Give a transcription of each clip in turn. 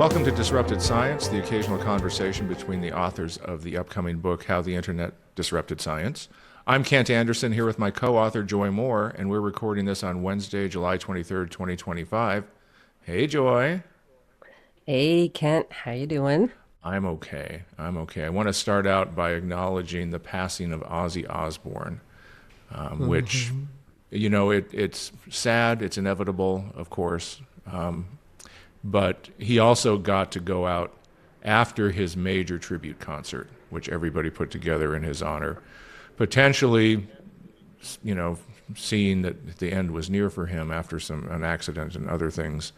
Welcome to Disrupted Science, the occasional conversation between the authors of the upcoming book, How the Internet Disrupted Science. I'm Kent Anderson here with my co-author, Joy Moore, and we're recording this on Wednesday, July 23rd, 2025. Hey, Joy. Hey Kent, how you doing? I'm okay. I want to start out by acknowledging the passing of Ozzy Osbourne, which, Hmm. it's sad, it's inevitable, of course, but he also got to go out after his major tribute concert, which everybody put together in his honor, potentially, you know, seeing that the end was near for him after an accident and other things,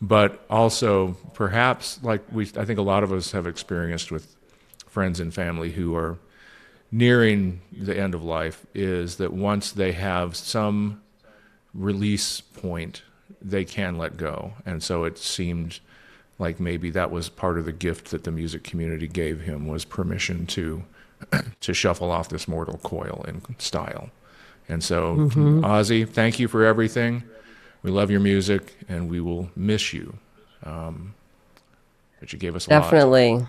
but also perhaps like I think a lot of us have experienced with friends and family who are nearing the end of life, is that once they have some release point, they can let go. And so it seemed like maybe that was part of the gift that the music community gave him, was permission to to shuffle off this mortal coil in style. And so, Hmm. Ozzy, thank you for everything. We love your music, and we will miss you. Um, but you gave us a lot. Definitely.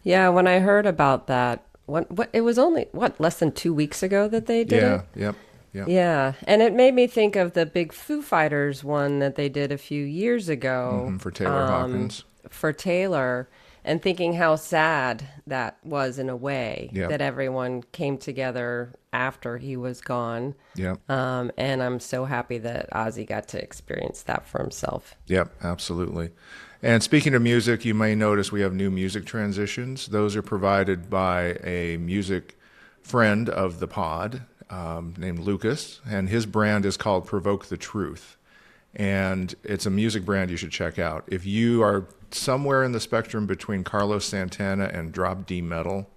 Yeah, when I heard about that, what it was only less than 2 weeks ago that they did Yeah, it. yep, yep. Yeah, and it made me think of the big Foo Fighters one that they did a few years ago, For Taylor Hawkins. for Taylor, and thinking how sad that was in a way Yep, that everyone came together after he was gone. yep, And I'm so happy that Ozzy got to experience that for himself. yep, absolutely. And speaking of music, you may notice we have new music transitions. Those are provided by a music friend of the pod named Lucas, and his brand is called Provoke the Truth. And it's a music brand you should check out. If you are somewhere in the spectrum between Carlos Santana and drop D metal,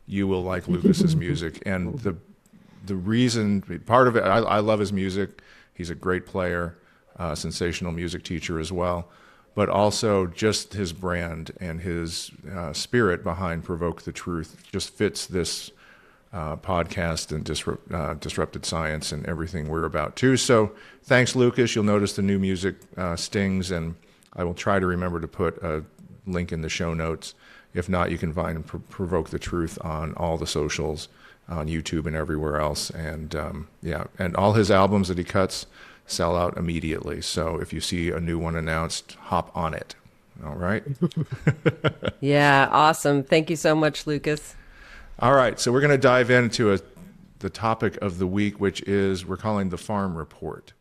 you will like Lucas's music. And the reason, part of it, I love his music. He's a great player, sensational music teacher as well. But also just his brand and his spirit behind Provoke the Truth just fits this podcast and disrupted science and everything we're about too. So thanks, Lucas. You'll notice the new music stings, and I will try to remember to put a link in the show notes. If not, you can find Provoke the Truth on all the socials, on YouTube and everywhere else. And and all his albums that he cuts sell out immediately. So if you see a new one announced, hop on it. All right. Yeah, awesome. Thank you so much, Lucas. All right, so we're going to dive into the topic of the week, which is we're calling the Farm Report.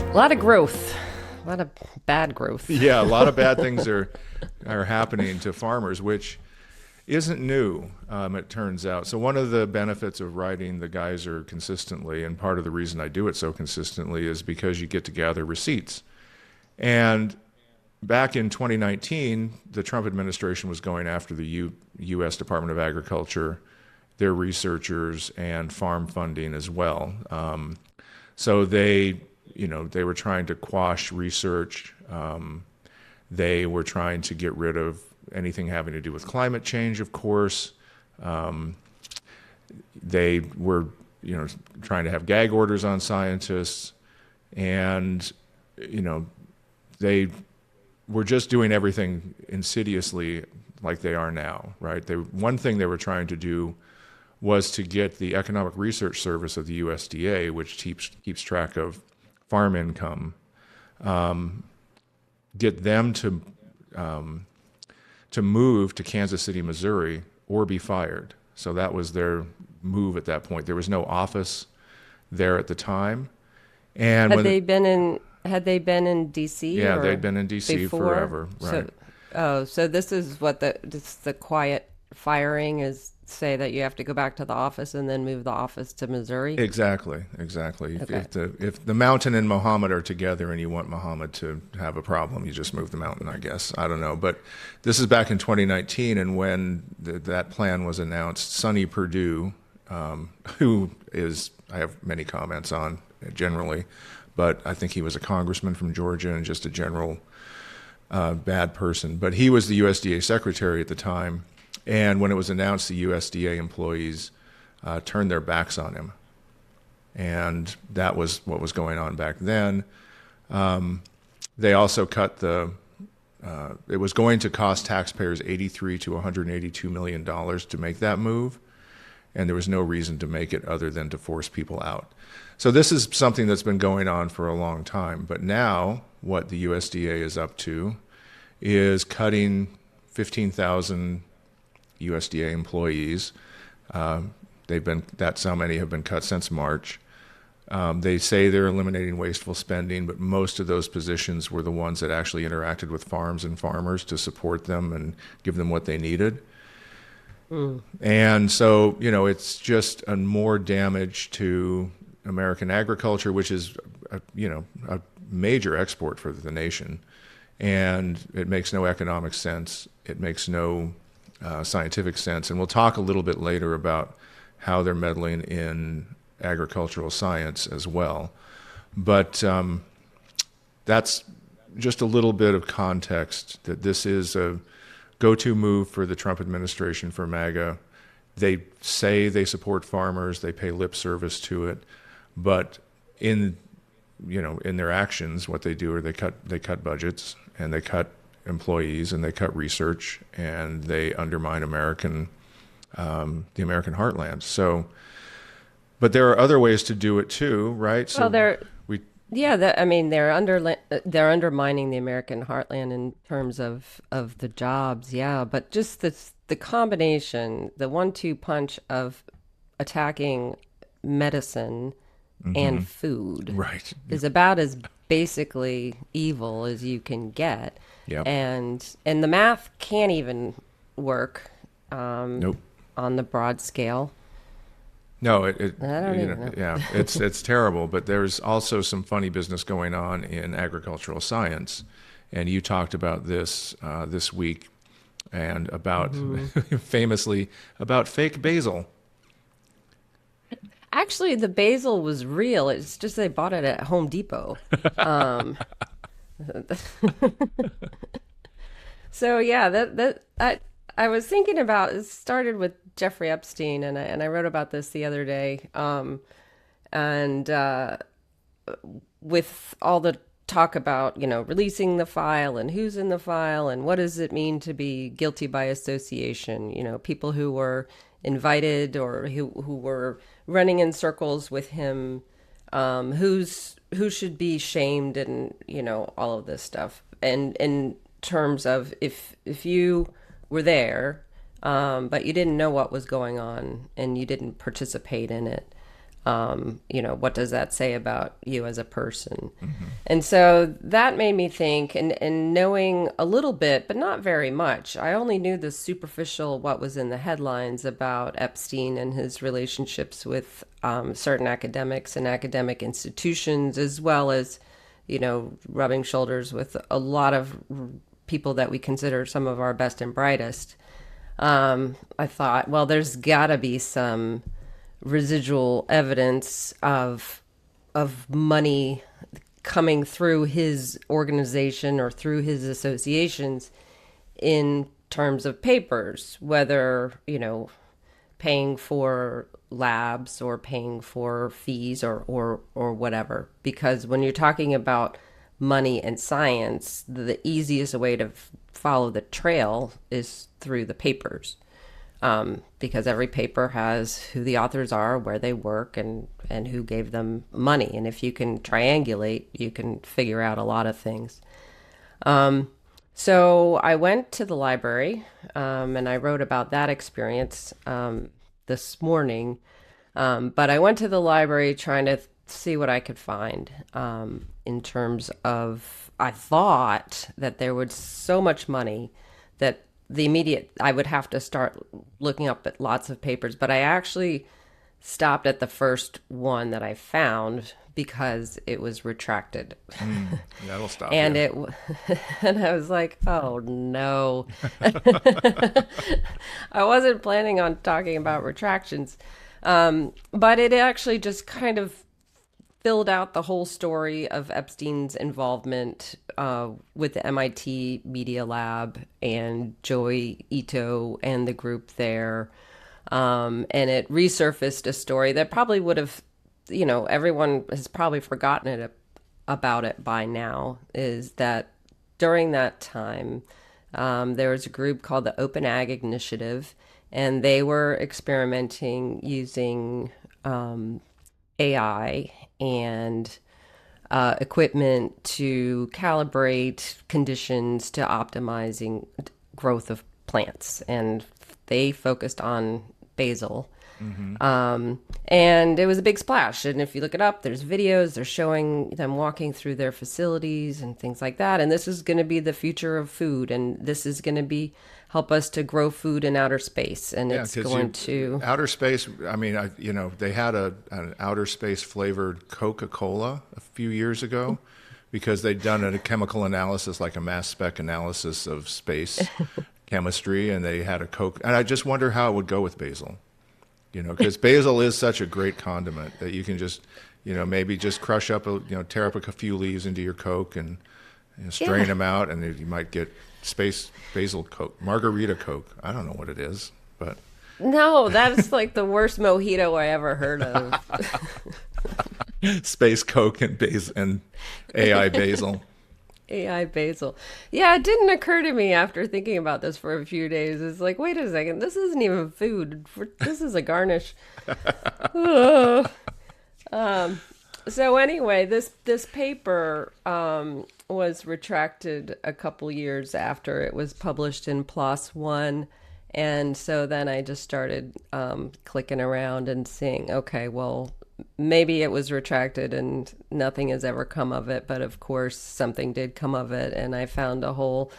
A lot of growth, a lot of bad growth. Yeah, a lot of bad things are happening to farmers, which isn't new, it turns out. So one of the benefits of writing the Geyser consistently, and part of the reason I do it so consistently, is because you get to gather receipts. And back in 2019, the Trump administration was going after the U.S. Department of Agriculture, their researchers, and farm funding as well. So they were trying to quash research. They were trying to get rid of anything having to do with climate change, of course. They were, trying to have gag orders on scientists, and they were just doing everything insidiously like they are now, right? One thing they were trying to do was to get the Economic Research Service of the USDA, which keeps track of farm income, get them to move to Kansas City, Missouri, or be fired. So that was their move at that point. There was no office there at the time, and Had they been in DC? yeah, or they'd been in DC before? forever, right? So this is what the quiet firing is. Say that you have to go back to the office and then move the office to Missouri. Exactly. Okay. If the mountain and Muhammad are together and you want Muhammad to have a problem, you just move the mountain, I guess. I don't know. But this is back in 2019, and when that plan was announced, Sonny Perdue, who is, I have many comments on generally, but I think he was a congressman from Georgia and just a general bad person. But he was the USDA secretary at the time. And when it was announced, the USDA employees turned their backs on him. And that was what was going on back then. They also cut it was going to cost taxpayers $83 to $182 million to make that move. And there was no reason to make it other than to force people out. So this is something that's been going on for a long time. But now what the USDA is up to is cutting 15,000 USDA employees. That's how many have been cut since March. They say they're eliminating wasteful spending, but most of those positions were the ones that actually interacted with farms and farmers to support them and give them what they needed. And so, it's just a more damage to American agriculture, which is, a major export for the nation. And it makes no economic sense. It makes no scientific sense. And we'll talk a little bit later about how they're meddling in agricultural science as well. But that's just a little bit of context that this is a go-to move for the Trump administration, for MAGA. They say they support farmers, they pay lip service to it, but in their actions, what they do are they cut budgets, and they cut employees, and they cut research, and they undermine the American heartland. So, but there are other ways to do it too, right? So they're undermining the American heartland in terms of the jobs, yeah. But just the combination, the 1-2 punch of attacking medicine and food, right, is about as basically evil as you can get. Yep. And the math can't even work Nope. on the broad scale. No, I don't even know. Yeah, it's terrible. But there's also some funny business going on in agricultural science, and you talked about this this week, and about famously about fake basil. Actually, the basil was real. It's just they bought it at Home Depot. So yeah, that I was thinking about. It started with Jeffrey Epstein, and I wrote about this the other day. And with all the talk about releasing the file and who's in the file and what does it mean to be guilty by association, people who were invited or who were running in circles with him, who should be shamed, and all of this stuff. And in terms of if you were there, but you didn't know what was going on and you didn't participate in it, what does that say about you as a person? And so that made me think, and knowing a little bit, but not very much. I only knew the superficial, what was in the headlines about Epstein and his relationships with certain academics and academic institutions, as well as, rubbing shoulders with a lot of people that we consider some of our best and brightest. I thought, well, there's got to be some residual evidence of money coming through his organization or through his associations in terms of papers, whether, paying for labs or paying for fees or whatever. Because when you're talking about money and science, the easiest way to follow the trail is through the papers. Because every paper has who the authors are, where they work, and who gave them money. And if you can triangulate, you can figure out a lot of things. So I went to the library, and I wrote about that experience this morning. But I went to the library trying to see what I could find in terms of, I thought that there was so much money that I would have to start looking up at lots of papers, but I actually stopped at the first one that I found because it was retracted. That'll stop And you. and I was like, oh no. I wasn't planning on talking about retractions. But it actually just kind of filled out the whole story of Epstein's involvement with the MIT Media Lab and Joy Ito and the group there. And it resurfaced a story that probably would have, everyone has probably forgotten about it by now, is that during that time, there was a group called the Open Ag Initiative, and they were experimenting using AI and equipment to calibrate conditions to optimizing growth of plants. And they focused on basil. And it was a big splash. And if you look it up, there's videos, they're showing them walking through their facilities and things like that. And this is going to be the future of food. And this is going to be help us to grow food in outer space. And Yeah, it's because going to, outer space. I mean, they had an outer space flavored Coca-Cola a few years ago because they'd done a chemical analysis, like a mass spec analysis of space chemistry, and they had a Coke. And I just wonder how it would go with basil. Because basil is such a great condiment that you can just, maybe just crush up, tear up a few leaves into your Coke and strain yeah. them out, and you might get space basil Coke, margarita Coke. I don't know what it is, but No, that's like the worst mojito I ever heard of. space Coke and basil and AI basil. AI basil. Yeah, it didn't occur to me after thinking about this for a few days. It's like, wait a second, this isn't even food. This is a garnish. Ugh. So anyway, this paper was retracted a couple years after it was published in PLOS One, and so then I just started clicking around and seeing, okay, well, maybe it was retracted and nothing has ever come of it, but of course something did come of it, and I found a whole.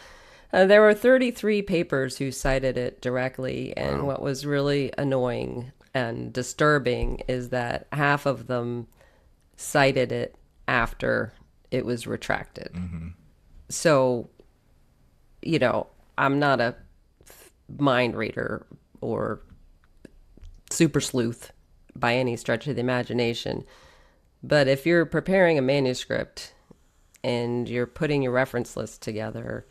There were 33 papers who cited it directly, and what was really annoying and disturbing is that half of them cited it after it was retracted. So, I'm not a mind reader or super sleuth by any stretch of the imagination. But if you're preparing a manuscript and you're putting your reference list together,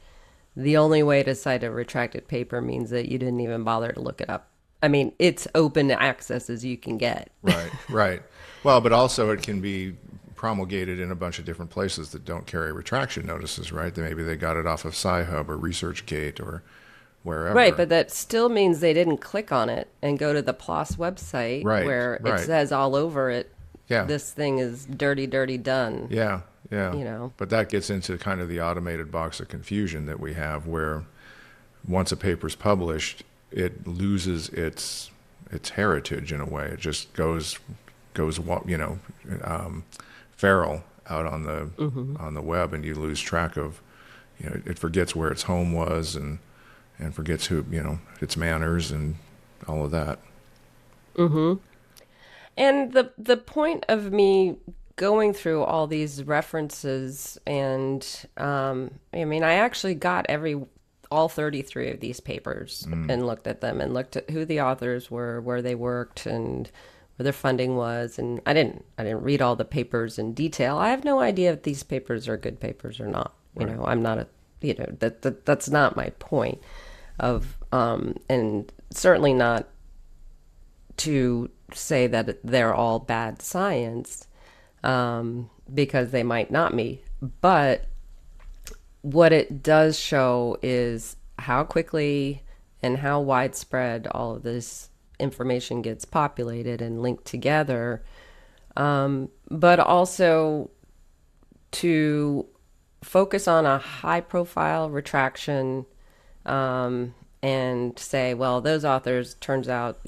the only way to cite a retracted paper means that you didn't even bother to look it up. I mean, it's open access as you can get. Right, right. Well, but also it can be promulgated in a bunch of different places that don't carry retraction notices, right? Maybe they got it off of Sci-Hub or ResearchGate or wherever. Right, but that still means they didn't click on it and go to the PLOS website Right, where it right. says all over it, Yeah. this thing is dirty, dirty done. Yeah, yeah. You know. But that gets into kind of the automated box of confusion that we have, where once a paper's published, it loses its heritage in a way. It just goes feral out on the web, and you lose track of, it forgets where its home was and forgets who, its manners and all of that. And the point of me going through all these references and I actually got all 33 of these papers and looked at them and looked at who the authors were, where they worked, and where their funding was. And I didn't read all the papers in detail. I have no idea if these papers are good papers or not. Right. I'm not that's not my point of and certainly not to say that they're all bad science, because they might not be. But what it does show is how quickly and how widespread all of this information gets populated and linked together, but also to focus on a high profile retraction, and say, well, those authors, turns out,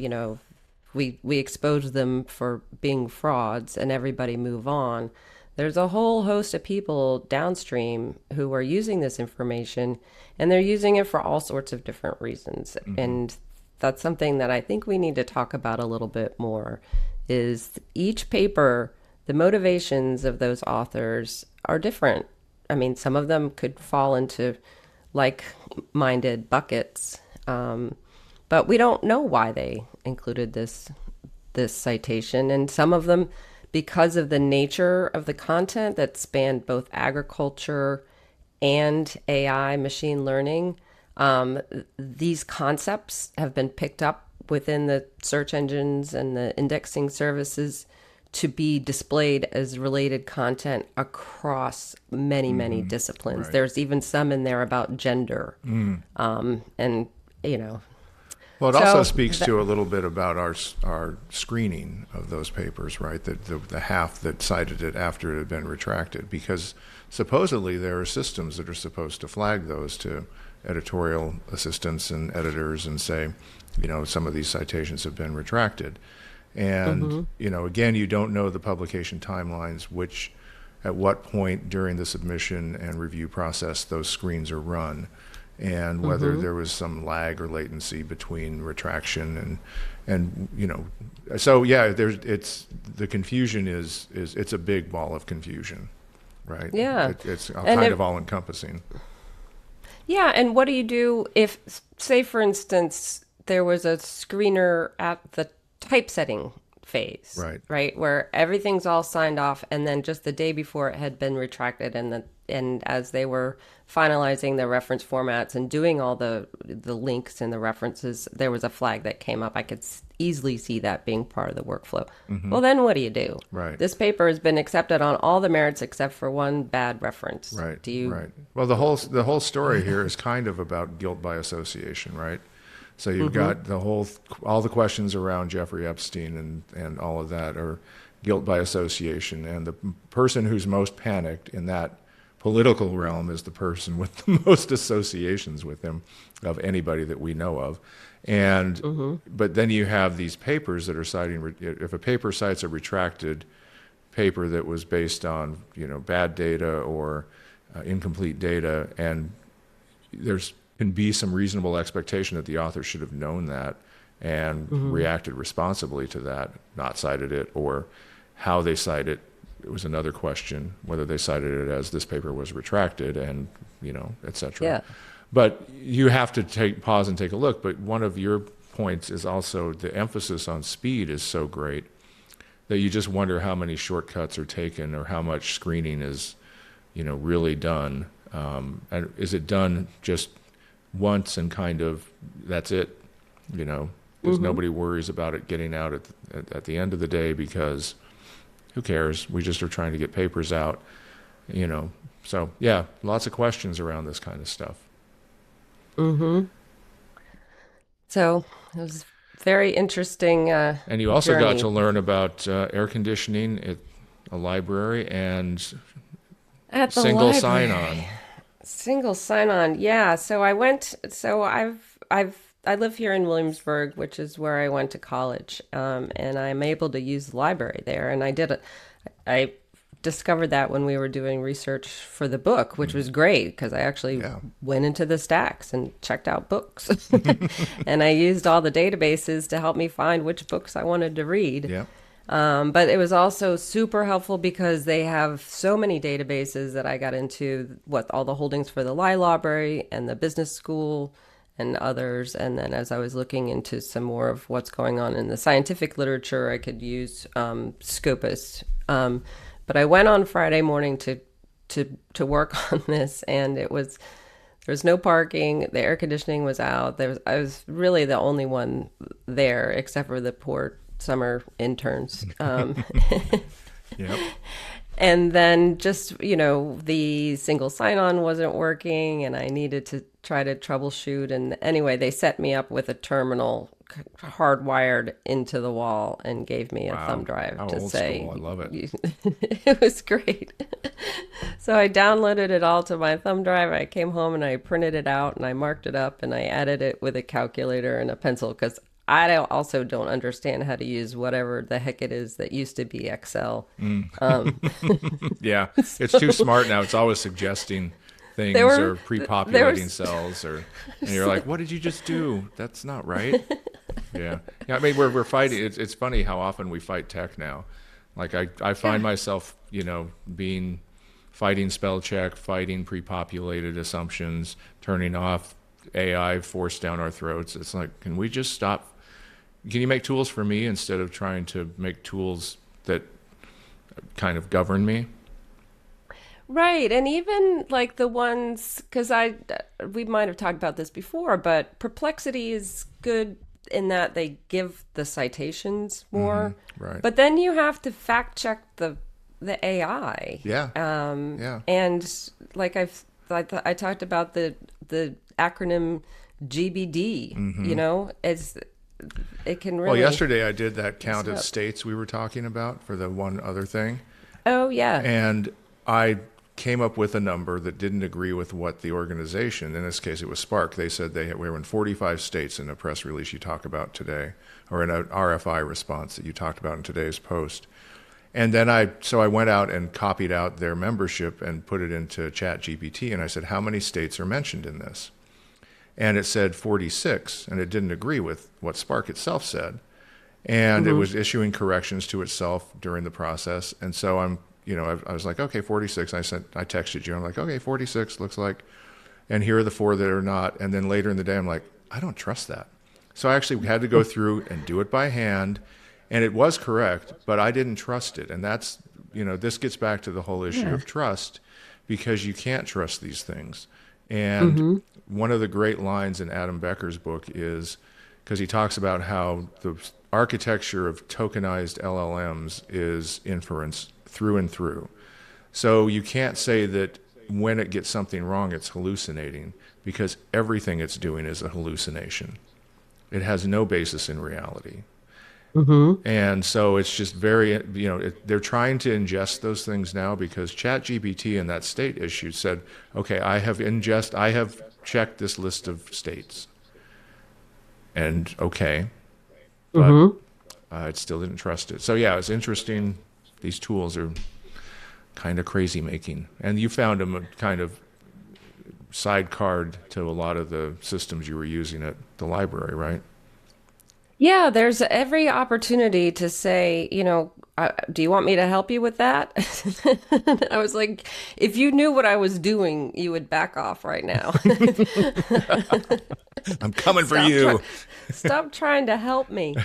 we exposed them for being frauds, and everybody move on. There's a whole host of people downstream who are using this information, and they're using it for all sorts of different reasons. And that's something that I think we need to talk about a little bit more, is each paper, the motivations of those authors are different. I mean, some of them could fall into like-minded buckets, but we don't know why they included this citation. And some of them, because of the nature of the content that spanned both agriculture and AI, machine learning, these concepts have been picked up within the search engines and the indexing services to be displayed as related content across many, many disciplines. Right. There's even some in there about gender. And, you know, Well, it also so speaks that, to a little bit about our screening of those papers, right? The half that cited it after it had been retracted, because supposedly there are systems that are supposed to flag those to editorial assistants and editors and say, some of these citations have been retracted. And, again, you don't know the publication timelines, at what point during the submission and review process those screens are run, and whether there was some lag or latency between retraction so yeah, the confusion is it's a big ball of confusion, right? yeah. It's And kind it, of all encompassing. yeah. And what do you do if, say, for instance, there was a screener at the typesetting phase, Right. right, where everything's all signed off, and then just the day before it had been retracted, and as they were finalizing the reference formats and doing all the links and the references, there was a flag that came up. I could easily see that being part of the workflow. Well, then what do you do? Right. This paper has been accepted on all the merits except for one bad reference. Right. Do you? Right. Well, the whole story here is kind of about guilt by association, right? So you've got all the questions around Jeffrey Epstein and all of that are guilt by association, and the person who's most panicked in that political realm is the person with the most associations with him of anybody that we know of. And but then you have these papers that are citing, if a paper cites a retracted paper that was based on bad data or incomplete data, and there's can be some reasonable expectation that the author should have known that and reacted responsibly to that, not cited it, or how they cite it. It was another question, whether they cited it as this paper was retracted and, et cetera. Yeah. But you have to pause and take a look. But one of your points is also the emphasis on speed is so great that you just wonder how many shortcuts are taken or how much screening is, really done. And is it done just once and kind of that's it, because nobody worries about it getting out at the end of the day, because who cares? We just are trying to get papers out, So yeah, lots of questions around this kind of stuff. So it was very interesting And you also got journey to learn about air conditioning at a library and at the single library. sign-on. Single sign-on, yeah. So I went. So I live here in Williamsburg, which is where I went to college, and I'm able to use the library there. And I discovered that when we were doing research for the book, which was great because I actually went into the stacks and checked out books, and I used all the databases to help me find which books I wanted to read. Yeah. But it was also super helpful because they have so many databases that I got into all the holdings for the library and the business school and others. And then as I was looking into some more of what's going on in the scientific literature, I could use Scopus. But I went on Friday morning to work on this, and there was no parking. The air conditioning was out. I was really the only one there, except for the poor summer interns. Yep. And then just, the single sign-on wasn't working, and I needed to try to troubleshoot. And anyway, they set me up with a terminal hardwired into the wall and gave me a thumb drive How to old say, school. I love it. It was great. So I downloaded it all to my thumb drive. I came home and I printed it out and I marked it up and I added it with a calculator and a pencil because also don't understand how to use whatever the heck it is that used to be Excel. Yeah, it's too smart now. It's always suggesting things or pre-populating cells, and you're like, "What did you just do? That's not right." Yeah. I mean, we're fighting. It's funny how often we fight tech now. Like I find myself, fighting spell check, fighting pre-populated assumptions, turning off AI forced down our throats. It's like, can we just stop? Can you make tools for me instead of trying to make tools that kind of govern me? Right. And even like the ones, because we might have talked about this before, but Perplexity is good in that they give the citations more, right. but then you have to fact check the AI. Yeah. Yeah. And like I talked about the acronym GBD. You know, it can really. Well, yesterday I did that count it of up. states we were talking about for the one other thing. Oh yeah. And I came up with a number that didn't agree with what the organization, in this case it was Spark, they said we were in 45 states in a press release you talk about today, or in an RFI response that you talked about in today's post. And then I went out and copied out their membership and put it into ChatGPT, and I said, how many states are mentioned in this? And it said 46, and it didn't agree with what Spark itself said. And it was issuing corrections to itself during the process. And so I was like, okay, 46. I texted you. I'm like, okay, 46 looks like, and here are the 4 that are not. And then later in the day, I'm like, I don't trust that. So I actually had to go through and do it by hand, and it was correct, but I didn't trust it. And that's, this gets back to the whole issue of trust, because you can't trust these things. And one of the great lines in Adam Becker's book is, because he talks about how the architecture of tokenized LLMs is inference through and through. So you can't say that when it gets something wrong, it's hallucinating, because everything it's doing is a hallucination. It has no basis in reality. And so it's just very, they're trying to ingest those things now, because ChatGPT in that state issue said, okay, I have checked this list of states. And okay, but it still didn't trust it. So yeah, it's interesting. These tools are kind of crazy making. And you found them a kind of sidecard to a lot of the systems you were using at the library, right? Yeah, there's every opportunity to say, do you want me to help you with that? I was like, if you knew what I was doing, you would back off right now. I'm coming for you. Stop trying to help me.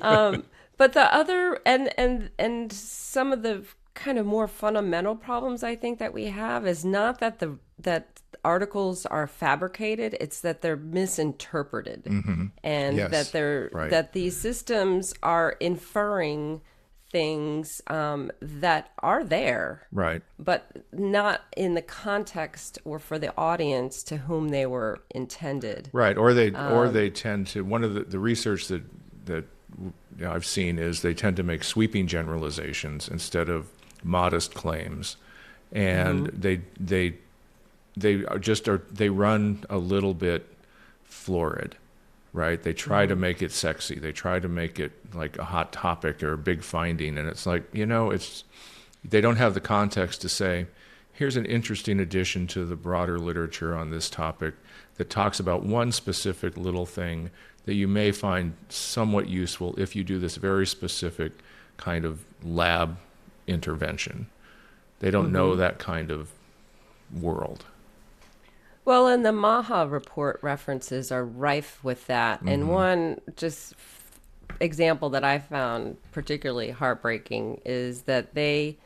But the other and some of the kind of more fundamental problems I think that we have is not that that articles are fabricated, it's that they're misinterpreted, and Yes. that these systems are inferring things that are there, Right. but not in the context or for the audience to whom they were intended. Right. Or they tend to, one of the research that I've seen is they tend to make sweeping generalizations instead of modest claims, and they run a little bit florid, right? They try to make it sexy. They try to make it like a hot topic or a big finding, and it's like, they don't have the context to say, here's an interesting addition to the broader literature on this topic that talks about one specific little thing that you may find somewhat useful if you do this very specific kind of lab intervention. They don't know that kind of world. Well, and the Maha report references are rife with that. And one just example that I found particularly heartbreaking is that they,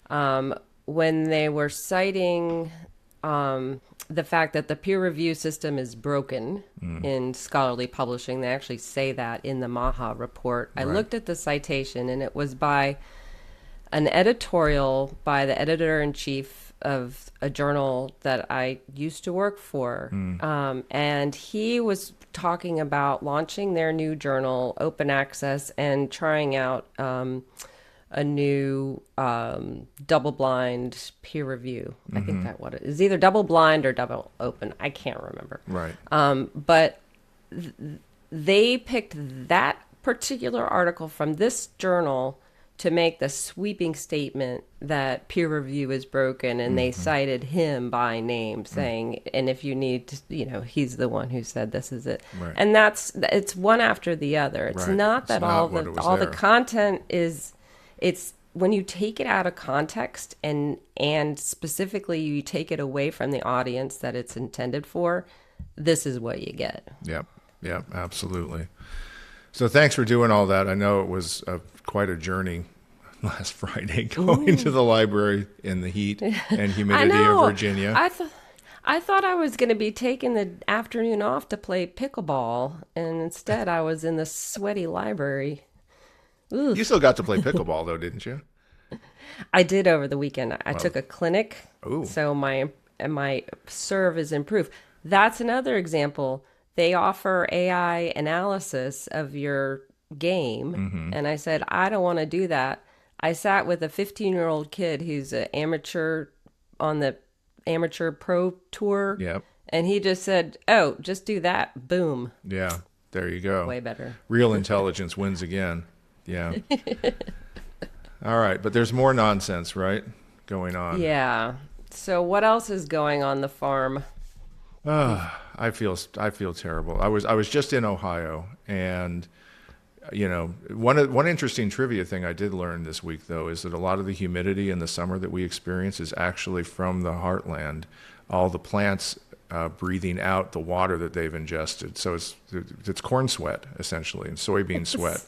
when they were citing the fact that the peer review system is broken in scholarly publishing, they actually say that in the Maha report. I looked at the citation, and it was by an editorial by the editor-in-chief of a journal that I used to work for. And he was talking about launching their new journal, open access, and trying out a new double-blind peer review. I think that what it is, either double-blind or double open. I can't remember. Right. But they picked that particular article from this journal to make the sweeping statement that peer review is broken, and they cited him by name, saying, and if you need to, he's the one who said this is it. Right. And it's one after the other. It's Right. not It's that not all what it was the there. content is, it's when you take it out of context and specifically you take it away from the audience that it's intended for, this is what you get. Yep. Yep. Absolutely. So thanks for doing all that. I know it was quite a journey last Friday going to the library in the heat and I humidity of know. Virginia. I thought I was going to be taking the afternoon off to play pickleball, and instead I was in the sweaty library. Ooh. You still got to play pickleball though, didn't you? I did over the weekend. I Well, took a clinic, ooh, so my serve is improved. That's another example. They offer AI analysis of your game, mm-hmm. and I said I don't want to do that. I sat with a 15-year-old kid who's an amateur on the amateur pro tour, Yep, and he just said, "Oh, just do that." Boom, yeah. There you go. way better. Real intelligence wins again. Yeah. All right, but there's more nonsense, right, going on. Yeah. So what else is going on the farm? I feel terrible. I was just in Ohio, and one interesting trivia thing I did learn this week though is that a lot of the humidity in the summer that we experience is actually from the heartland, all the plants breathing out the water that they've ingested. So it's corn sweat essentially and soybean sweat.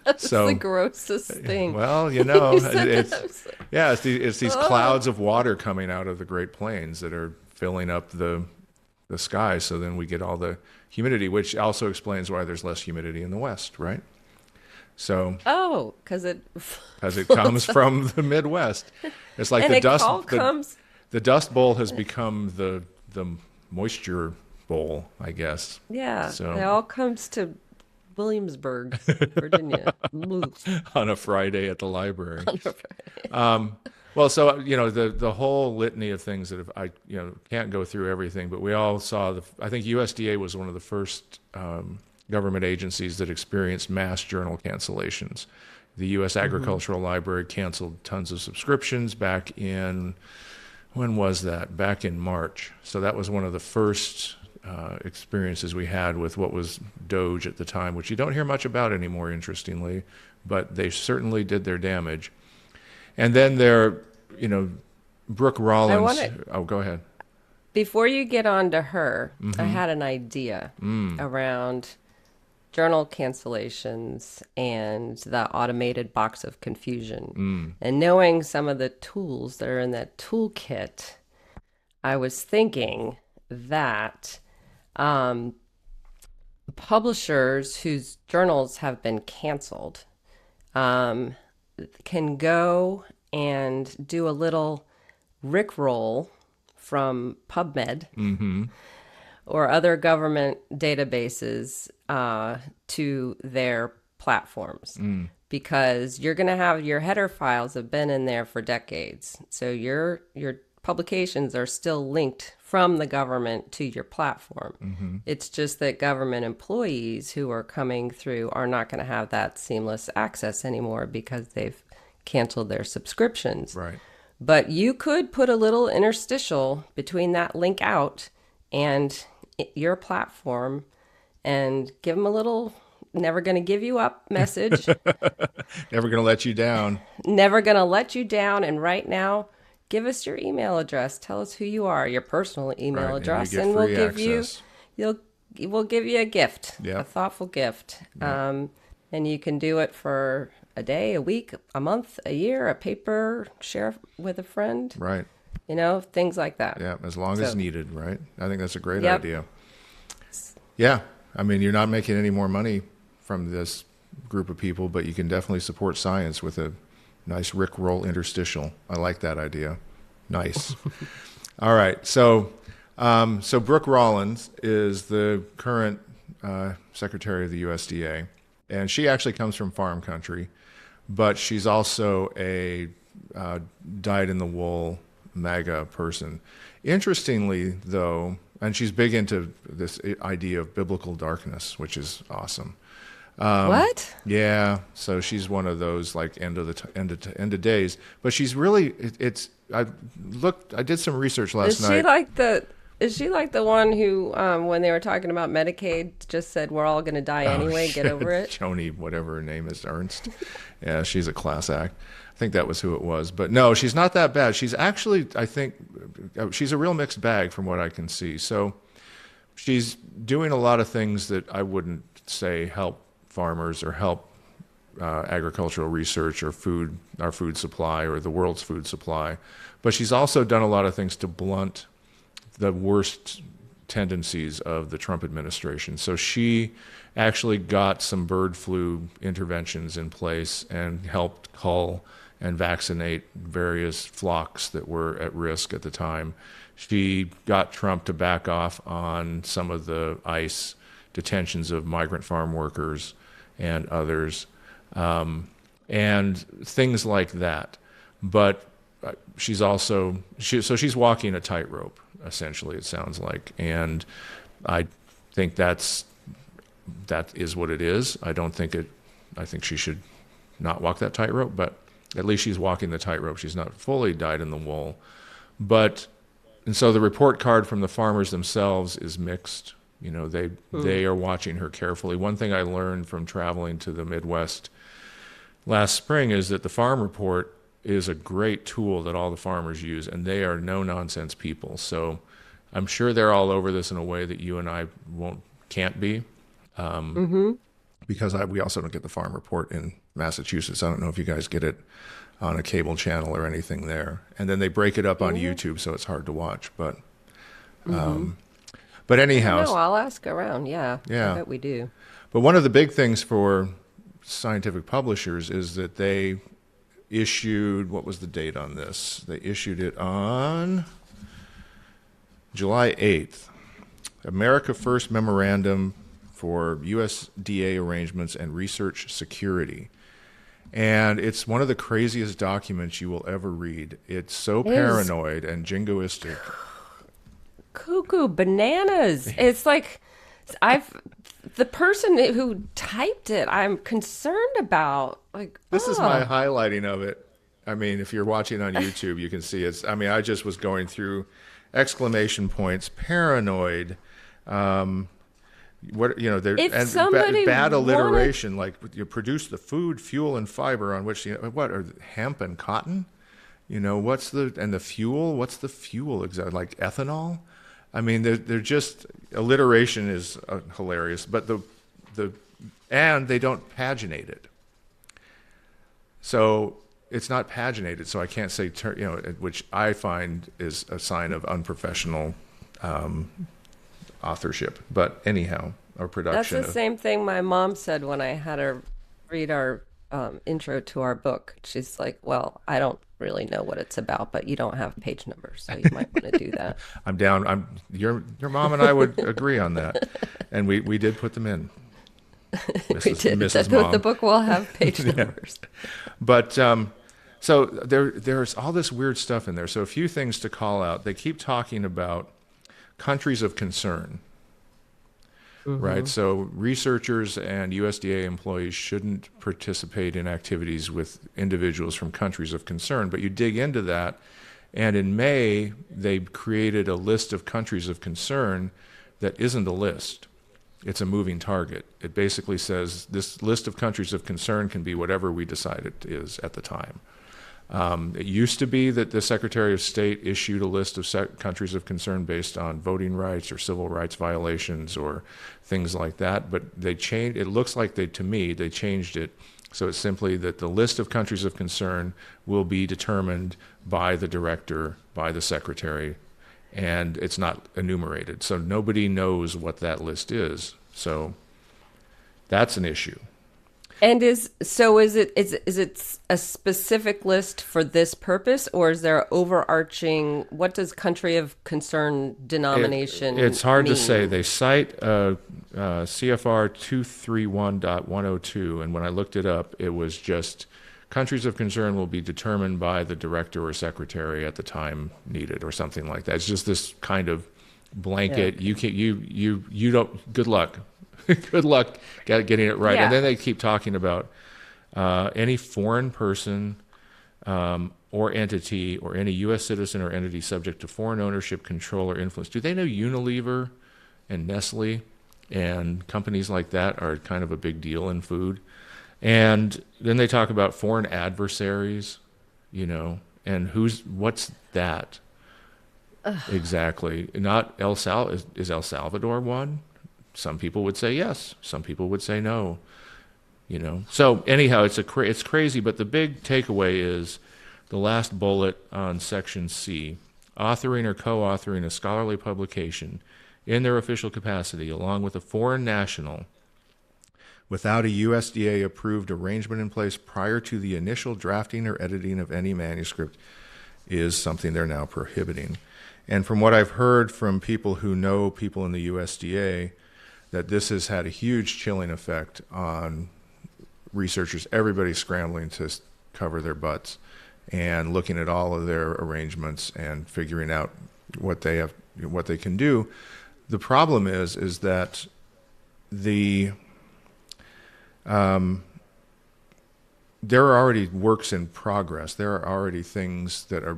That's So the grossest thing. well, You said that. it's yeah, it's these clouds of water coming out of the Great Plains that are filling up the sky. So then we get all the humidity, which also explains why there's less humidity in the West, right? So Oh, because it as it comes from the Midwest, it's like and the it dust. all comes. The Dust Bowl has become the moisture bowl, I guess. Yeah, So it all comes to Williamsburg, Virginia. Ooh. on a Friday at the library. Well, so the whole litany of things that can't go through everything, but we all saw I think USDA was one of the first government agencies that experienced mass journal cancellations. The U.S. Agricultural Library canceled tons of subscriptions back in when was that? Back in March. So that was one of the first experiences we had with what was Doge at the time, which you don't hear much about anymore, interestingly, but they certainly did their damage. And then Brooke I Rollins. want to, Oh, go ahead. before you get on to her, I Mm-hmm. had an idea around journal cancellations and the automated box of confusion. And knowing some of the tools that are in that toolkit, I was thinking that publishers whose journals have been canceled can go and do a little Rickroll from PubMed or other government databases to their platforms. Because you're going to have your header files have been in there for decades. So your publications are still linked from the government to your platform. It's just that government employees who are coming through are not going to have that seamless access anymore because they've canceled their subscriptions. Right. But you could put a little interstitial between that link out and your platform and give them a little never going to give you up message. Never going to let you down. Never going to let you down. And right now, give us your email address. Tell us who you are, your personal email Right, address, you get and we'll free give access. we'll give you a gift, Yep. a thoughtful gift. And you can do it for a day, a week, a month, a year, a paper, share with a friend, Right. things like that. Yeah, as long as So- needed, right? I think that's a great Yep. idea. Yeah. I mean, you're not making any more money from this group of people, but you can definitely support science with a nice Rickroll interstitial. I like that idea. Nice. All right. So Brooke Rollins is the current secretary of the USDA, and she actually comes from farm country, but she's also a dyed-in-the-wool MAGA person. Interestingly, though, and she's big into this idea of biblical darkness, which is awesome. What? Yeah, so she's one of those like end of days, but she's really I did some research last Is night. Is she like the one who, when they were talking about Medicaid, just said we're all going to die anyway? Get over it. Joni, whatever her name is, Ernst. Yeah, she's a class act. I think that was who it was. But no, she's not that bad. She's actually, I think, she's a real mixed bag from what I can see. So she's doing a lot of things that I wouldn't say help farmers or help agricultural research or our food supply or the world's food supply. But she's also done a lot of things to blunt the worst tendencies of the Trump administration. So she actually got some bird flu interventions in place and helped cull and vaccinate various flocks that were at risk at the time. She got Trump to back off on some of the ICE detentions of migrant farm workers and others, and things like that. But she's also so she's walking a tightrope, essentially. It sounds like, and I think that is what it is. I don't think it. I think she should not walk that tightrope, but at least she's walking the tightrope. She's not fully dyed in the wool, but. And so the report card from the farmers themselves is mixed. You know, they are watching her carefully. One thing I learned from traveling to the Midwest last spring is that the farm report is a great tool that all the farmers use, and they are no-nonsense people. So I'm sure they're all over this in a way that you and I can't be, because we also don't get the farm report in Massachusetts. I don't know if you guys get it on a cable channel or anything there. And then they break it up on YouTube, so it's hard to watch. But anyhow. No, I'll ask around. Yeah. Yeah. I bet we do. But one of the big things for scientific publishers is that they issued, what was the date on this? They issued it on July 8th. America First Memorandum for USDA Arrangements and Research Security. And it's one of the craziest documents you will ever read. It's so paranoid and jingoistic. Cuckoo bananas. It's like the person who typed it, I'm concerned about. Like, this is my highlighting of it. I mean, if you're watching on YouTube, you can see it's. I mean, I just was going through exclamation points, paranoid. What you know, there and bad alliteration, like you produce the food, fuel, and fiber on which what are hemp and cotton? You know, what's the fuel? What's the fuel exactly? Like ethanol? I mean, they're just alliteration is hilarious, but and they don't paginate it. So it's not paginated, so I can't say which I find is a sign of unprofessional authorship. But anyhow, our production. That's the same thing my mom said when I had her read our intro to our book. She's like, well, I don't really know what it's about, but you don't have page numbers, so you might want to do that. I'm down. Your mom and I would agree on that. And we did put them in. We did. The book will have page numbers. But so there's all this weird stuff in there. So a few things to call out. They keep talking about countries of concern, right? So researchers and USDA employees shouldn't participate in activities with individuals from countries of concern. But you dig into that, and in May, they created a list of countries of concern that isn't a list. It's a moving target. It basically says this list of countries of concern can be whatever we decide it is at the time. It used to be that the Secretary of State issued a list of countries of concern based on voting rights or civil rights violations or things like that, but they changed. It looks like they changed it, so it's simply that the list of countries of concern will be determined by the director, by the secretary, and it's not enumerated, so nobody knows what that list is. So that's an issue. And is it a specific list for this purpose, or is there overarching? What does country of concern denomination? It's hard mean? to say. They cite CFR 231.102, and when I looked it up, it was just countries of concern will be determined by the director or secretary at the time needed, or something like that. It's just this kind of blanket. Yeah. You don't. Good luck. Good luck getting it right. Yeah. And then they keep talking about any foreign person or entity or any U.S. citizen or entity subject to foreign ownership, control, or influence. Do they know Unilever and Nestle and companies like that are kind of a big deal in food? And then they talk about foreign adversaries, and what's that? Exactly. Not is El Salvador one? Some people would say yes. Some people would say no. So anyhow, it's crazy. But the big takeaway is the last bullet on Section C authoring or co-authoring a scholarly publication in their official capacity, along with a foreign national, without a USDA-approved arrangement in place prior to the initial drafting or editing of any manuscript is something they're now prohibiting. And from what I've heard from people who know people in the USDA, that this has had a huge chilling effect on researchers. Everybody's scrambling to cover their butts and looking at all of their arrangements and figuring out what they have, what they can do. The problem is that the there are already works in progress. There are already things that are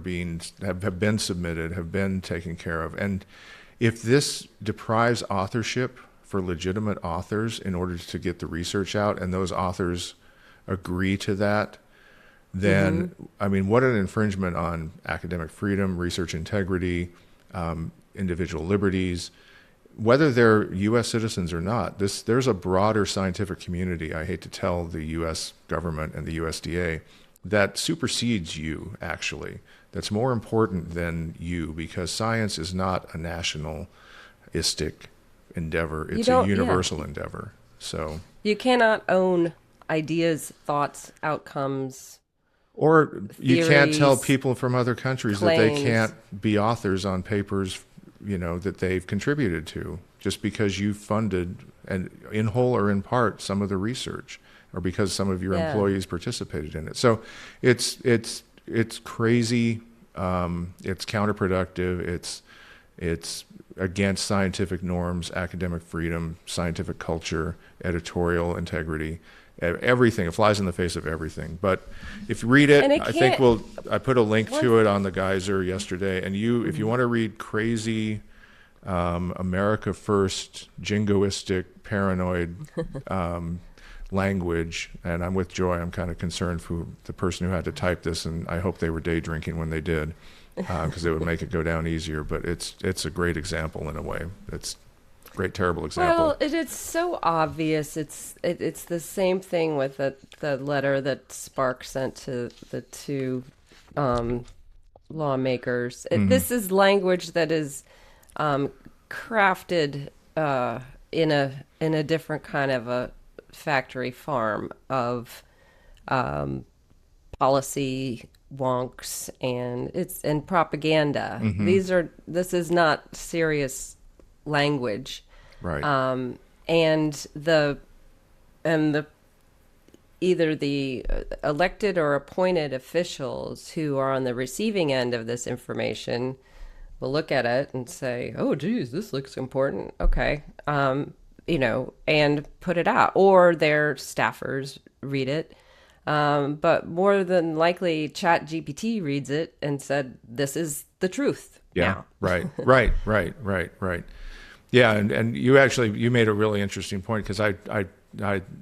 have been submitted, have been taken care of. And if this deprives authorship for legitimate authors in order to get the research out, and those authors agree to that, then, I mean, what an infringement on academic freedom, research integrity, individual liberties, whether they're U.S. citizens or not. There's a broader scientific community, I hate to tell the U.S. government and the USDA, that supersedes you, actually. That's more important than you, because science is not a nationalistic endeavor. It's a universal endeavor. So you cannot own ideas, thoughts, outcomes. Or you Theories, can't tell people from other countries claims. that they can't be authors on papers, you know, that they've contributed to, just because you funded, and in whole or in part, some of the research, or because some of your employees participated in it. So it's crazy. It's counterproductive. It's against scientific norms, academic freedom, scientific culture, editorial integrity. Everything. It flies in the face of everything. But if you read it, I think I put a link to it on the Geyser yesterday. And if you want to read crazy, America First, jingoistic, paranoid language, and I'm with Joy, I'm kind of concerned for the person who had to type this, and I hope they were day drinking when they did, because it would make it go down easier. But it's a great example in a way. It's great, terrible example. Well, it's so obvious. It's the same thing with the letter that Spark sent to the two lawmakers. This is language that is crafted in a different kind of a factory farm of policy wonks and propaganda. This is not serious language, right? And the either the elected or appointed officials who are on the receiving end of this information will look at it and say, "Oh, geez, this looks important. Okay," and put it out, or their staffers read it. But more than likely, ChatGPT reads it and said, "This is the truth." Yeah, now. right. Yeah, and you made a really interesting point, because I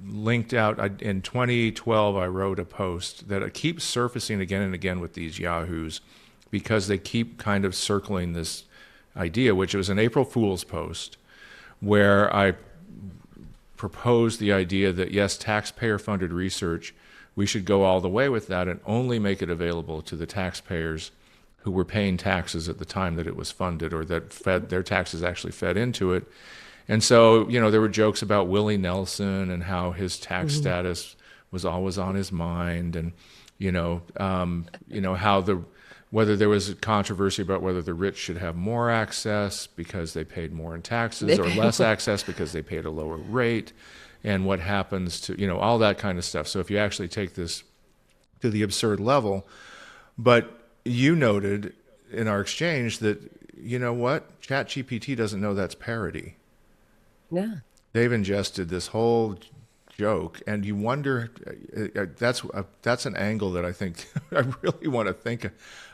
linked out in 2012. I wrote a post that keeps surfacing again and again with these yahoos, because they keep kind of circling this idea, which was an April Fool's post, where I proposed the idea that yes, taxpayer-funded research, we should go all the way with that and only make it available to the taxpayers who were paying taxes at the time that it was funded, or that their taxes actually fed into it. And so, there were jokes about Willie Nelson and how his tax status was always on his mind, and how whether there was a controversy about whether the rich should have more access because they paid more in taxes, or less access because they paid a lower rate, and what happens to all that kind of stuff. So if you actually take this to the absurd level, but you noted in our exchange that, you know what, ChatGPT doesn't know that's parody. Yeah. They've ingested this whole joke, and you wonder, that's an angle that I think I really want to think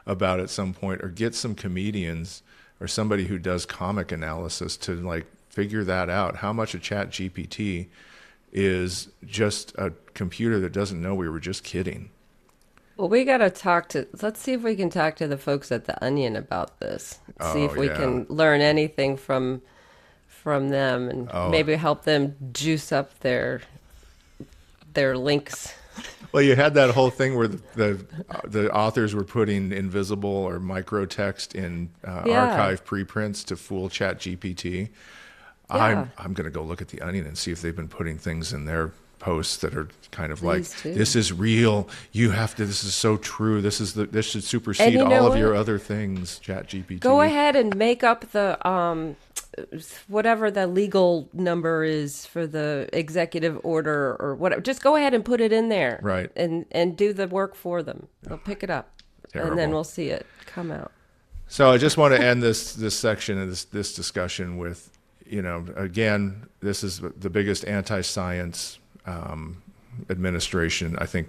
about at some point, or get some comedians or somebody who does comic analysis to figure that out. How much of ChatGPT is just a computer that doesn't know we were just kidding? Well, let's see if we can talk to the folks at The Onion about this. See if we can learn anything from them, and maybe help them juice up their links. Well, you had that whole thing where the authors were putting invisible or microtext in Yeah. archive preprints to fool Chat GPT. Yeah. I'm going to go look at the Onion and see if they've been putting things in their posts that are kind of like, Please do. this is real. You have to. This is so true. This should And supersede you know all of your what? other things. Chat Go GPT. ahead and make up the whatever the legal number is for the executive order or whatever. Just go ahead and put it in there Right. and do the work for them. They'll pick it up and then Terrible. we'll see it come out. So I just want to end this section of this discussion with, again, this is the biggest anti-science administration. I think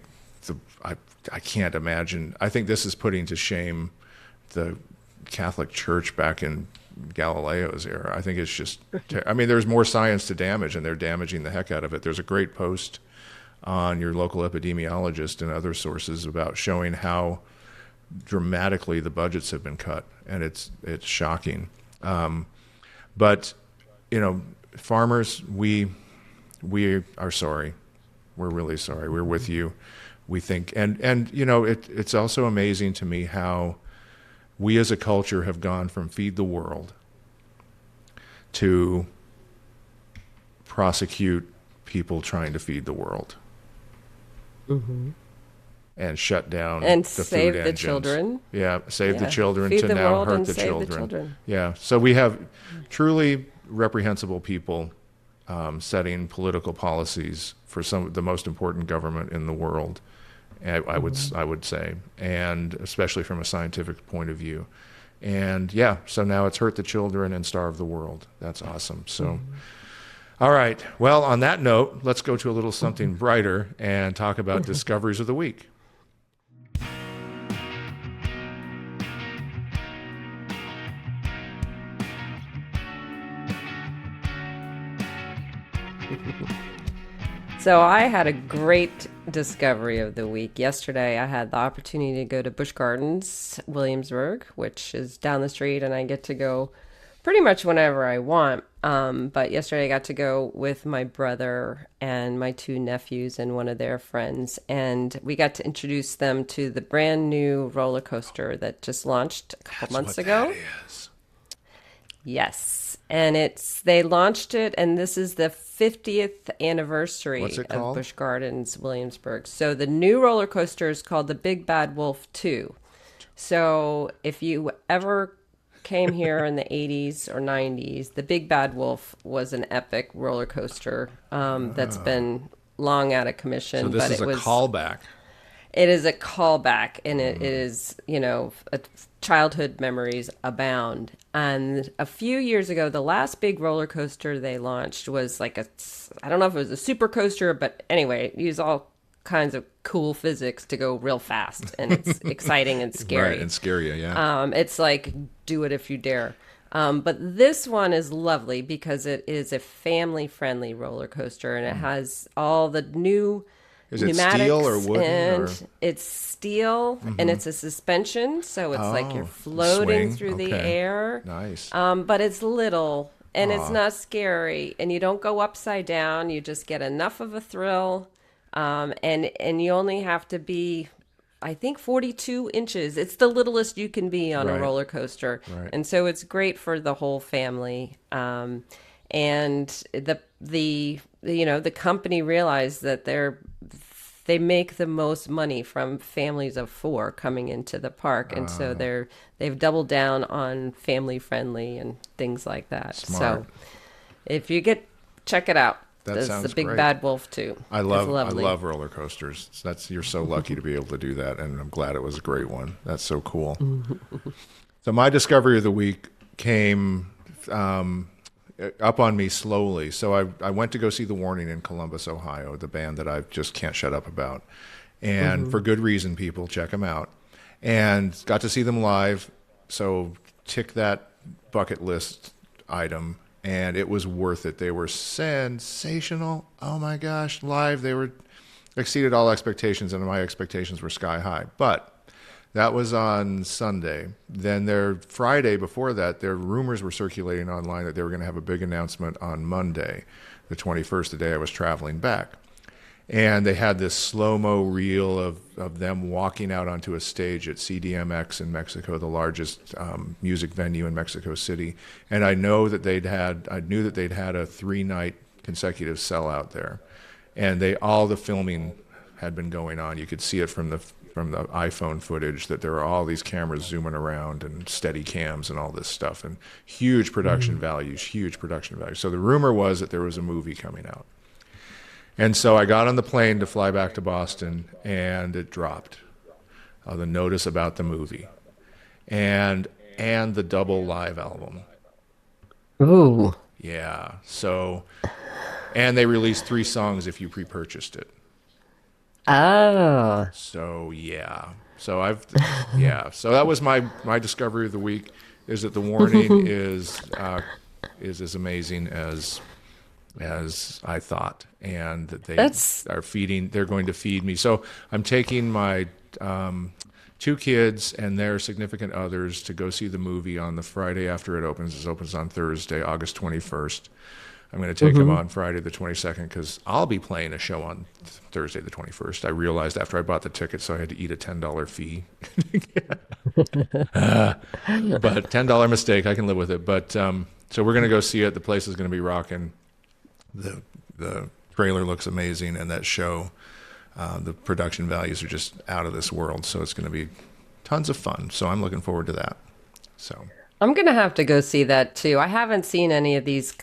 I can't imagine. I think this is putting to shame the Catholic Church back in Galileo's era. I think it's just. I mean, there's more science to damage, and they're damaging the heck out of it. There's a great post on your local epidemiologist and other sources about showing how dramatically the budgets have been cut, and it's shocking. But farmers, we are sorry. We're really sorry. We're with you. We think, and it's also amazing to me how we as a culture have gone from feed the world to prosecute people trying to feed the world. Mm-hmm. And shut down And the save food the engines. children. Yeah, save the Yeah. children Feed to the now world hurt and the save children. the children. Yeah, so we have truly reprehensible people setting political policies for some of the most important government in the world. I would say, and especially from a scientific point of view. And yeah, so now it's hurt the children and starve the world. That's awesome. So. All right. Well, on that note, let's go to a little something brighter and talk about discoveries of the week. So I had a great discovery of the week. Yesterday, I had the opportunity to go to Busch Gardens, Williamsburg, which is down the street, and I get to go pretty much whenever I want. But yesterday, I got to go with my brother and my two nephews and one of their friends, and we got to introduce them to the brand new roller coaster that just launched a couple months ago. That is. Yes. And they launched it, and this is the 50th anniversary What's it of called? Busch Gardens, Williamsburg. So the new roller coaster is called the Big Bad Wolf 2. So if you ever came here in the 80s or 90s, the Big Bad Wolf was an epic roller coaster that's been long out of commission. So this but is it a was, callback. It is a callback, and it is, childhood memories abound. And a few years ago, the last big roller coaster they launched was like I don't know if it was a super coaster, but anyway, it used all kinds of cool physics to go real fast, and it's exciting and scary. Right, and scary, yeah. It's like do it if you dare. But this one is lovely because it is a family-friendly roller coaster, and it has all the new Is it pneumatics, steel or wooden? and Or? it's steel, and it's a suspension, so it's like you're Oh, floating swing, through the okay. air. Nice. But it's little, and it's Aw. not scary, and you don't go upside down. You just get enough of a thrill, and you only have to be, I think, 42 inches. It's the littlest you can be on a Right. roller coaster, Right. and so it's great for the whole family. And the company realized that they make the most money from families of 4 coming into the park, and so they've doubled down on family friendly and things like that. Smart. So if you check it out. That That's sounds the Big great. Bad Wolf too. I It's love lovely. roller coasters. You're so lucky to be able to do that, and I'm glad it was a great one. That's so cool. So my discovery of the week came up on me slowly. So I went to go see The Warning in Columbus, Ohio, the band that I just can't shut up about, and for good reason. People check them out, and got to see them live. So tick that bucket list item. And it was worth it. They were sensational. Oh my gosh, live. They were exceeded all expectations, and my expectations were sky high. But that was on Sunday. Then their Friday before that, their rumors were circulating online that they were going to have a big announcement on Monday, the 21st, the day I was traveling back. And they had this slow-mo reel of them walking out onto a stage at CDMX in Mexico, the largest music venue in Mexico City. And I knew that they'd had a 3-night consecutive sellout there. And all the filming had been going on. You could see it from the iPhone footage that there were all these cameras zooming around and steady cams and all this stuff and huge production values, huge production values. So the rumor was that there was a movie coming out. And so I got on the plane to fly back to Boston, and it dropped, the notice about the movie, and the double live album. Ooh. Yeah. So, and they released 3 songs if you pre-purchased it. Oh. So yeah. So yeah. So that was my discovery of the week, is that the warning is as amazing as I thought, and that That's they're going to feed me. So I'm taking my 2 kids and their significant others to go see the movie on the Friday after it opens. It opens on Thursday, August 21st. I'm going to take them on Friday the 22nd because I'll be playing a show on Thursday the 21st. I realized after I bought the ticket, so I had to eat a $10 fee. But $10 mistake, I can live with it. But so we're going to go see it. The place is going to be rocking. The trailer looks amazing, and that show, the production values are just out of this world. So it's going to be tons of fun. So I'm looking forward to that. So I'm gonna have to go see that too. I haven't seen any of these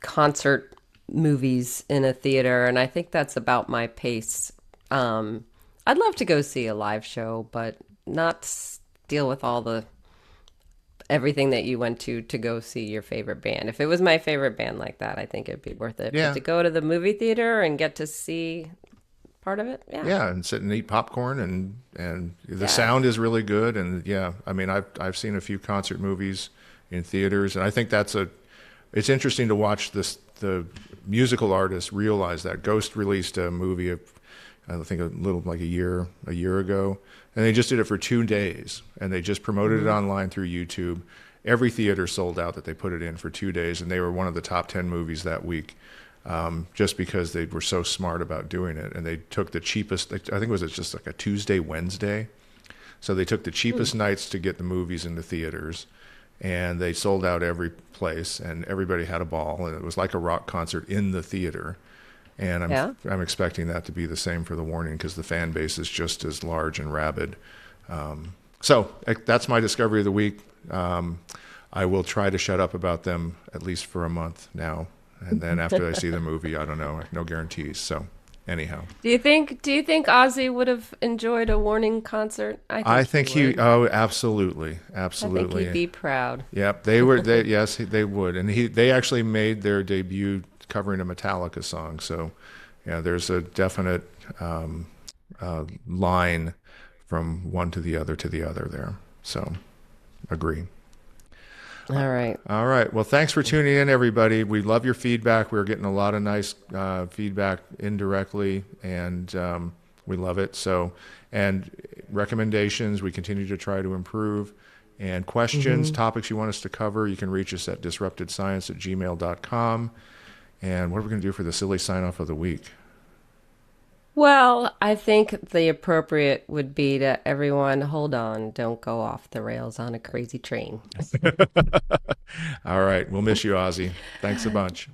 concert movies in a theater, and I think that's about my pace. I'd love to go see a live show, but not deal with all the everything that you went to go see your favorite band. If it was my favorite band like that, I think it'd be worth it. yeah, But to go to the movie theater and get to see part of it, yeah, yeah, and sit and eat popcorn, and the yeah. sound is really good. And yeah, I mean, I've seen a few concert movies in theaters, and I think it's interesting to watch the musical artists realize that. Ghost released a movie, I think a little like a year ago, and they just did it for 2 days, and they just promoted it online through YouTube. Every theater sold out that they put it in for 2 days, and they were one of the top 10 movies that week, just because they were so smart about doing it. And they took the cheapest, I think it was just like a Tuesday, Wednesday. So they took the cheapest nights to get the movies into theaters, and they sold out every place, and everybody had a ball, and it was like a rock concert in the theater. And Yeah. I'm expecting that to be the same for the Warning, because the fan base is just as large and rabid. So that's my discovery of the week. I will try to shut up about them at least for a month now, and then after I see the movie, I don't know, no guarantees. So anyhow, Do you think Ozzy would have enjoyed a Warning concert? I I think he think he would. oh, absolutely, I think he'd absolutely. be proud. Yep, yes, they would, and they actually made their debut covering a Metallica song. So, yeah, there's a definite line from one to the other there. So, agree. All right. All right. Well, thanks for tuning in, everybody. We love your feedback. We're getting a lot of nice feedback indirectly, and we love it. So, and recommendations, we continue to try to improve. And questions, topics you want us to cover, you can reach us at disruptedscience@gmail.com. And what are we going to do for the silly sign off of the week? Well, I think the appropriate would be to everyone, hold on, don't go off the rails on a crazy train. All right. We'll miss you, Ozzy. Thanks a bunch.